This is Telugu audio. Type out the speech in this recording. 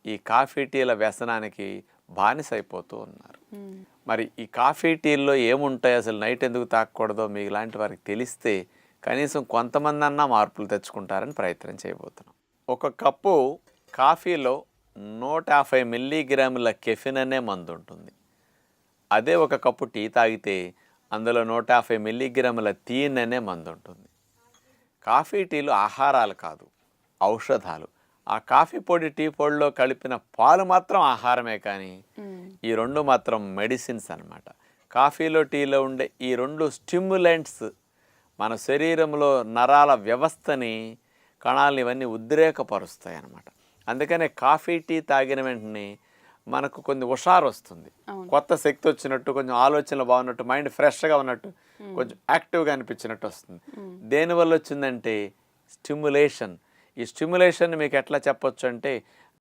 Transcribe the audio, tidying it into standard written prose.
ఈ కాఫీ టీల వ్యసనానికి బానిసైపోతూ ఉన్నారు. మరి ఈ కాఫీ టీల్లో ఏముంటాయి, అసలు నైట్ ఎందుకు తాగకూడదో మీకు లాంటి వారికి తెలిస్తే కనీసం కొంతమంది అన్నా మార్పులు తెచ్చుకుంటారని ప్రయత్నం చేయబోతున్నాం. ఒక కప్పు కాఫీలో 150 మిల్లీగ్రాముల కెఫిన్ అనే మందు ఉంటుంది. అదే ఒక కప్పు టీ తాగితే అందులో 150 మిల్లీగ్రాముల థియన్ అనే మందు ఉంటుంది. కాఫీ టీలు ఆహారాలు కాదు, ఔషధాలు. ఆ కాఫీ పొడి టీ పొడిలో కలిపిన పాలు మాత్రం ఆహారమే, కానీ ఈ రెండు మాత్రం మెడిసిన్స్ అన్నమాట. కాఫీలో టీలో ఉండే ఈ రెండు స్టిమ్యులెంట్స్ మన శరీరంలో నరాల వ్యవస్థని, కణాలని ఇవన్నీ ఉద్రేకపరుస్తాయి అన్నమాట. అందుకనే కాఫీ టీ తాగిన వెంటనే మనకు కొంచెం హుషారు వస్తుంది, కొత్త శక్తి వచ్చినట్టు, కొంచెం ఆలోచనలు బాగున్నట్టు, మైండ్ ఫ్రెష్గా ఉన్నట్టు, కొంచెం యాక్టివ్గా అనిపించినట్టు వస్తుంది. దేనివల్ల వచ్చిందంటే స్టిమ్యులేషన్. ఈ స్టిమ్యులేషన్ మీకు ఎట్లా చెప్పొచ్చు అంటే,